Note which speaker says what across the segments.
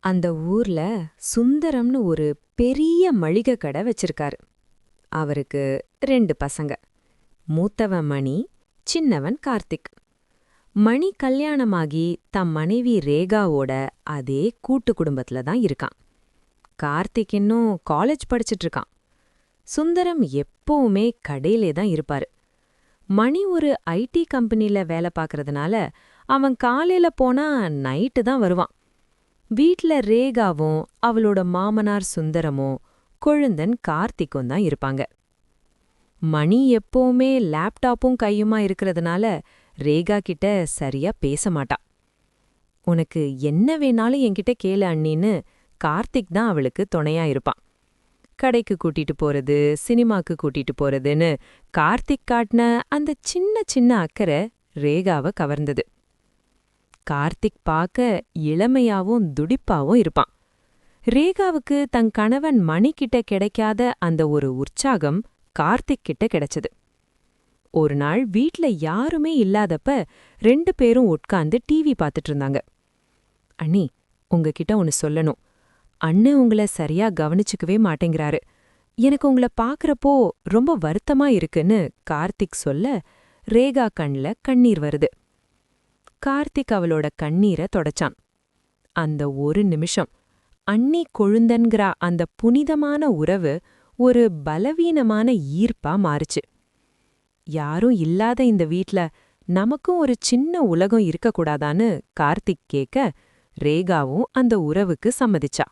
Speaker 1: அந்த ஊர்ல சுந்தரம்னு ஒரு பெரிய மளிகை கடை வச்சிருக்காரு. அவருக்கு 2 பசங்க. மூத்தவன் மணி, சின்னவன் கார்த்திக். மணி கல்யாணமாகி தம் மனைவி ரேகாவோட அதே கூட்டு குடும்பத்துல தான் இருக்கான். கார்த்திக் இன்னும் காலேஜ் படிச்சிட்டு இருக்கான். சுந்தரம் எப்பவுமே கடையிலே தான் இருப்பாரு. மணி ஒரு ஐடி கம்பெனில வேலை பார்க்கறதுனால அவன் காலையில போனா நைட்டு தான் வருவான். வீட்ல ரேகாவும் அவளோட மாமனார் சுந்தரமும் கொழுந்தன் கார்த்திக்கும் தான் இருப்பாங்க. மணி எப்பவுமே லேப்டாப்பும் கையுமா இருக்கிறதுனால ரேகா கிட்ட சரியா பேச மாட்டா. உனக்கு என்ன வேணாலும் என்கிட்ட கேளு அண்ணின்னு கார்த்திக் தான் அவளுக்கு துணையா இருப்பான். கடைக்கு கூட்டிட்டு போறது, சினிமாக்கு கூட்டிட்டு போறதுன்னு கார்த்திக் காட்டின அந்த சின்ன சின்ன அக்கறை ரேகாவை கவர்ந்தது. கார்த்திக் பார்க்க இளமையாவும் துடிப்பாவும் இருப்பான். ரேகாவுக்கு தன் கணவன் மணிக்கிட்ட கிடைக்காத அந்த ஒரு உற்சாகம் கார்த்திக் கிட்ட கிடைச்சது. ஒரு நாள் வீட்ல யாருமே இல்லாதப்ப 2 பேரும் உட்கார்ந்து டிவி பார்த்துட்டு இருந்தாங்க. அண்ணி, உங்ககிட்ட ஒன்னு சொல்லணும். அண்ணன் உங்கள சரியா கவனிச்சுக்கவே மாட்டேங்கிறாரு. எனக்கு உங்கள பார்க்கறப்போ ரொம்ப வருத்தமா இருக்குன்னு கார்த்திக் சொல்ல ரேகா கண்ல கண்ணீர் வருது. கார்த்திக் அவளோட கண்ணீரை தொடச்சான். அந்த ஒரு நிமிஷம் அண்ணி கொழுந்தன்கிற அந்த புனிதமான உறவு ஒரு பலவீனமான ஈர்ப்பா மாறுச்சு. யாரும் இல்லாத இந்த வீட்ல நமக்கும் ஒரு சின்ன உலகம் இருக்கக்கூடாதான்னு கார்த்திக் கேட்க ரேகாவும் அந்த உறவுக்கு சம்மதிச்சா.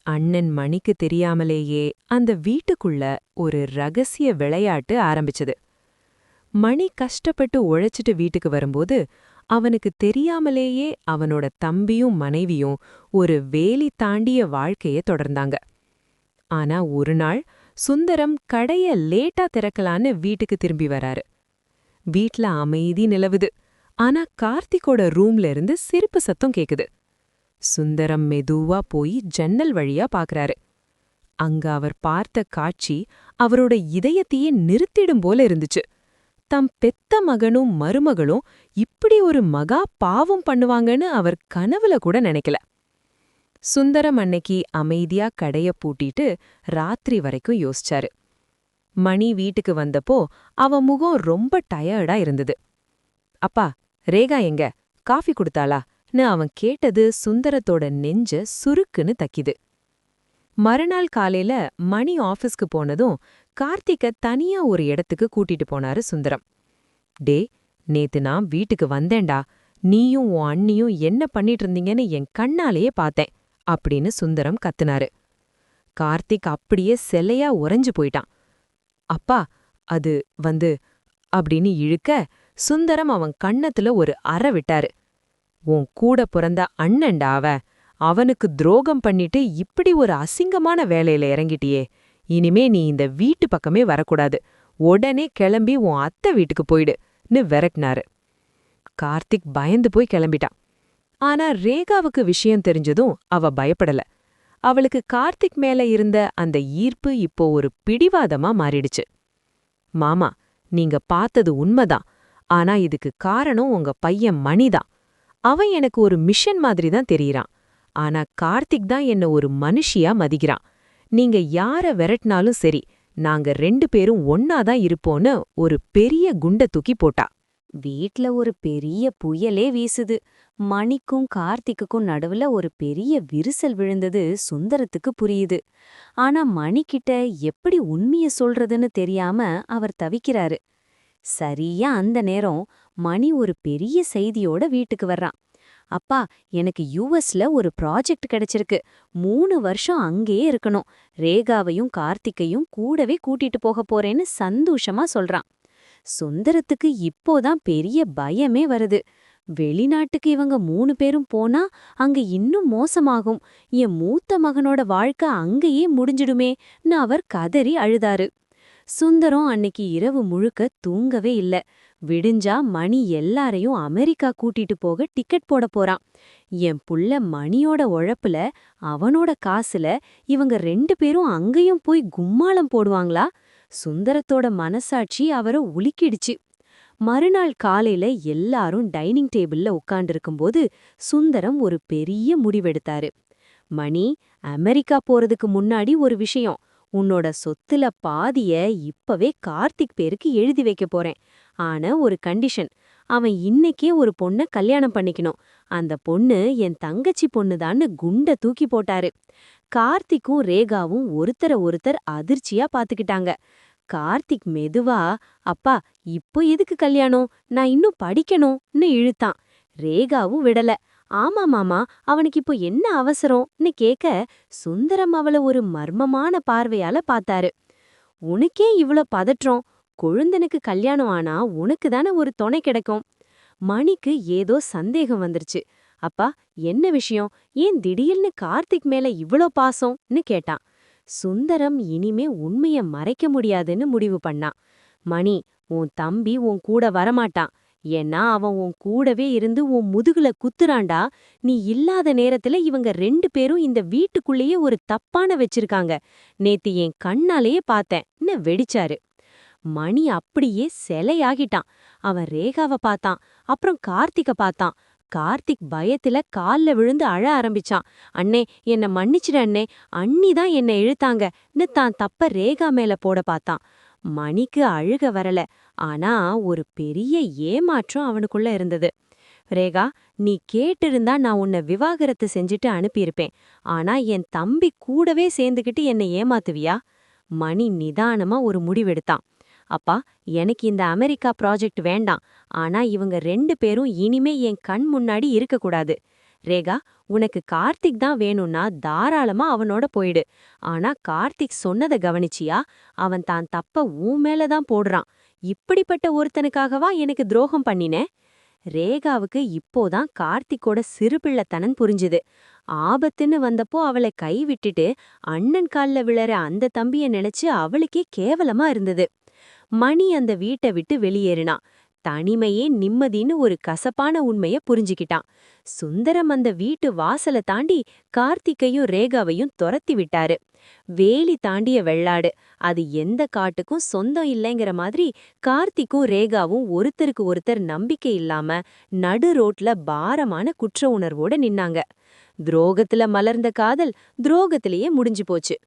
Speaker 1: அண்ணன் மணிக்கு தெரியாமலேயே அந்த வீட்டுக்குள்ள ஒரு ரகசிய விளையாட்டு ஆரம்பிச்சது. மணி கஷ்டப்பட்டு உழைச்சிட்டு வீட்டுக்கு வரும்போது அவனுக்கு தெரியாமலேயே அவனோட தம்பியும் மனைவியும் ஒரு வேலி தாண்டிய வாழ்க்கைய தொடர்ந்தாங்க. ஆனா ஒரு நாள் சுந்தரம் கடைய லேட்டா திறக்கலான்னு வீட்டுக்கு திரும்பி வராரு. வீட்ல அமைதி நிலவுது. ஆனா கார்த்திக்கோட ரூம்ல இருந்து சிரிப்பு சத்தம் கேக்குது. சுந்தரம் மெதுவா போய் ஜன்னல் வழியா பாக்குறாரு. அங்க அவர் பார்த்த காட்சி அவரோட இதயத்தையே நிறுத்திடும் போல இருந்துச்சு. தம் பெத்த மகனும் மருமகளும் இப்படி ஒரு மகா பாவம் பண்ணுவாங்கன்னு அவர் கனவுல கூட நினைக்கல. சுந்தரம் அன்னைக்கு அமைதியா கடைய பூட்டிட்டு ராத்திரி வரைக்கும் யோசிச்சாரு. மணி வீட்டுக்கு வந்தப்போ அவ முகம் ரொம்ப டயர்டா இருந்தது. அப்பா, ரேகா எங்க? காஃபி குடுத்தாளான்னு அவன் கேட்டது சுந்தரத்தோட நெஞ்ச சுருக்குன்னு தக்கிது. மறுநாள் காலையில மணி ஆபீஸ்க்கு போனதும் கார்த்திக்க தனியா ஒரு இடத்துக்கு கூட்டிட்டு போனாரு சுந்தரம். டே, நேத்து நான் வீட்டுக்கு வந்தேன்டா. நீயும் உன் அண்ணியும் என்ன பண்ணிட்டு இருந்தீங்கன்னு என் கண்ணாலேயே பார்த்தேன் அப்படின்னு சுந்தரம் கத்துனாரு. கார்த்திக் அப்படியே சிலையா உறைஞ்சு போயிட்டான். அப்பா, அது அப்படின்னு இழுக்க சுந்தரம் அவன் கண்ணத்துல ஒரு அறை விட்டாரு. உன் கூட பிறந்த அண்ணன்டா அவனுக்கு துரோகம் பண்ணிட்டு இப்படி ஒரு அசிங்கமான வேலையில இறங்கிட்டியே. இனிமே நீ இந்த வீட்டு பக்கமே வரக்கூடாது. உடனே கிளம்பி உன் அத்தை வீட்டுக்கு போயிடுன்னு விரட்டினாரு. கார்த்திக் பயந்து போய் கிளம்பிட்டான். ஆனா ரேகாவுக்கு விஷயம் தெரிஞ்சதும் அவ பயப்படல. அவளுக்கு கார்த்திக் மேல இருந்த அந்த ஈர்ப்பு இப்போ ஒரு பிடிவாதமா மாறிடுச்சு. மாமா, நீங்க பார்த்தது உண்மைதான். ஆனா இதுக்கு காரணம் உங்க பையன் மணிதான். அவன் எனக்கு ஒரு மிஷன் மாதிரி தான் தெரியறான். ஆனா கார்த்திக் தான் என்ன ஒரு மனுஷியா மதிக்கிறான். நீங்க யார விரட்டினாலும் சரி, நாங்க 2 பேரும் ஒன்னாதான் இருப்போன்னு ஒரு பெரிய குண்ட தூக்கி போட்டா.
Speaker 2: வீட்ல ஒரு பெரிய புயலே வீசுது. மணிக்கும் கார்த்திக்குக்கும் நடுவுல ஒரு பெரிய விரிசல் விழுந்தது சுந்தரத்துக்கு புரியுது. ஆனா மணிக்கிட்ட எப்படி உண்மைய சொல்றதுன்னு தெரியாம அவர் தவிக்கிறாரு. சரியா அந்த நேரம் மணி ஒரு பெரிய செய்தியோட வீட்டுக்கு வர்றான். அப்பா, எனக்கு யுஎஸ்ல ஒரு ப்ராஜெக்ட் கிடைச்சிருக்கு. 3 வருஷம் அங்கேயே இருக்கணும். ரேகாவையும் கார்த்திக்கையும் கூடவே கூட்டிட்டு போக போறேன்னு சந்தோஷமா சொல்றான். சுந்தரத்துக்கு இப்போதான் பெரிய பயமே வருது. வெளிநாட்டுக்கு இவங்க 3 பேரும் போனா அங்க இன்னும் மோசமாகும். என் மூத்த மகனோட வாழ்க்கை அங்கேயே முடிஞ்சிடுமேன்னு அவர் கதறி அழுதாரு. சுந்தரம் அன்னைக்கு இரவு முழுக்க தூங்கவே இல்ல. விடிஞ்சா மணி எல்லாரையும் அமெரிக்கா கூட்டிட்டு போக டிக்கெட் போட போறான். என் புள்ள மணியோட உழைப்புல அவனோட காசுல இவங்க 2 பேரும் அங்கேயும் போய் கும்மாளம் போடுவாங்களா? சுந்தரத்தோட மனசாட்சி அவரை உலுக்கிடுச்சு. மறுநாள் காலையில எல்லாரும் டைனிங் டேபிள்ல உட்கார்ந்திருக்கும்போது சுந்தரம் ஒரு பெரிய முடிவெடுத்தாரு. மணி, அமெரிக்கா போறதுக்கு முன்னாடி ஒரு விஷயம். உன்னோட சொத்துல பாதிய இப்பவே கார்த்திக் பேருக்கு எழுதி வைக்க போறேன். ஆனா ஒரு கண்டிஷன். அவன் இன்னைக்கே ஒரு பொண்ண கல்யாணம் பண்ணிக்கணும். அந்த பொண்ணு என் தங்கச்சி பொண்ணுதான்னு குண்ட தூக்கி போட்டாரு. கார்த்திக்கும் ரேகாவும் ஒருத்தர ஒருத்தர் அதிர்ச்சியா பாத்துக்கிட்டாங்க. கார்த்திக் மெதுவா, அப்பா இப்போ எதுக்கு கல்யாணம், நான் இன்னும் படிக்கணும்னு இழுத்தான். ரேகாவும் விடல. ஆமா மாமா, அவனுக்கு இப்போ என்ன அவசரம்னு கேட்க, சுந்தரம் அவள ஒரு மர்மமான பார்வையால பார்த்தாரு. உனக்கே இவ்ளோ பதற்றம், கொழுந்தனுக்கு கல்யாணம் ஆனா உனக்கு தானே ஒரு துணை கிடைக்கும். மணிக்கு ஏதோ சந்தேகம் வந்துருச்சு. அப்பா, என்ன விஷயம், ஏன் திடீர்னு கார்த்திக் மேல இவ்ளோ பாசம்னு கேட்டான். சுந்தரம் இனிமே உண்மைய மறைக்க முடியாதுன்னு முடிவு பண்ணான். மணி, உன் தம்பி உன் கூட வரமாட்டான். ஏன்னா அவன் உன் கூடவே இருந்து உன் முதுகுல குத்துறான்டா. நீ இல்லாத நேரத்துல இவங்க 2 பேரும் இந்த வீட்டுக்குள்ளேயே ஒரு தப்பான வச்சிருக்காங்க. நேத்து என் கண்ணாலேயே பார்த்தேன்னு வெடிச்சாரு. மணி அப்படியே சிலையாகிட்டான். அவன் ரேகாவ பார்த்தான், அப்புறம் கார்த்திக பார்த்தான். கார்த்திக் பயத்துல கால்ல விழுந்து அழ ஆரம்பிச்சான். அண்ணே, என்ன மன்னிச்சிடு அண்ணே, அண்ணி தான் என்ன இழுத்தாங்கன்னு தான் தப்ப ரேகா மேல போட பார்த்தான். மணிக்கு அழுக வரல, ஆனா ஒரு பெரிய ஏமாற்றம் அவனுக்குள்ள இருந்தது. ரேகா, நீ கேட்டிருந்தா நான் உன்னை விவாகரத்து செஞ்சுட்டு அனுப்பியிருப்பேன். ஆனா என் தம்பி கூடவே சேர்ந்துகிட்டு என்னை ஏமாத்துவியா? மணி நிதானமா ஒரு முடிவெடுத்தான். அப்பா, எனக்கு இந்த அமெரிக்கா ப்ராஜெக்ட் வேண்டாம். ஆனா இவங்க 2 பேரும் இனிமே என் கண் முன்னாடி இருக்கக்கூடாது. ரேகா, உனக்கு கார்த்திக் தான் வேணும்னா தாராளமா அவனோட போயிடு. ஆனா கார்த்திக் சொன்னதை கவனிச்சியா? அவன் தான் தப்ப உன் மேல தான் போடுறான். இப்படிப்பட்ட ஒருத்தனுக்காகவா எனக்கு துரோகம் பண்ணினே? ரேகாவுக்கு இப்போதான் கார்த்திக்கோட சிறுபிள்ளைத்தனம் புரிஞ்சுது. ஆபத்துன்னு வந்தப்போ அவளை கை விட்டுட்டு அண்ணன் கால்ல விழற அந்த தம்பிய நினைச்சு அவளுக்கே கேவலமா இருந்தது. மணி அந்த வீட்டை விட்டு வெளியேறினான். தனிமையே நிம்மதின்னு ஒரு கசப்பான உண்மைய புரிஞ்சுக்கிட்டான். சுந்தரம் அந்த வீட்டு வாசலை தாண்டி கார்த்திகையும் ரேகாவையும் துரத்தி விட்டாரு. வேலி தாண்டிய வெள்ளாடு, அது எந்த காட்டுக்கும் சொந்தம் இல்லைங்கிற மாதிரி கார்த்திக்கும் ரேகாவும் ஒருத்தருக்கு ஒருத்தர் நம்பிக்கை இல்லாம நடு ரோட்ல பாரமான குற்ற உணர்வோட நின்னாங்க. துரோகத்துல மலர்ந்த காதல் துரோகத்திலேயே முடிஞ்சு போச்சு.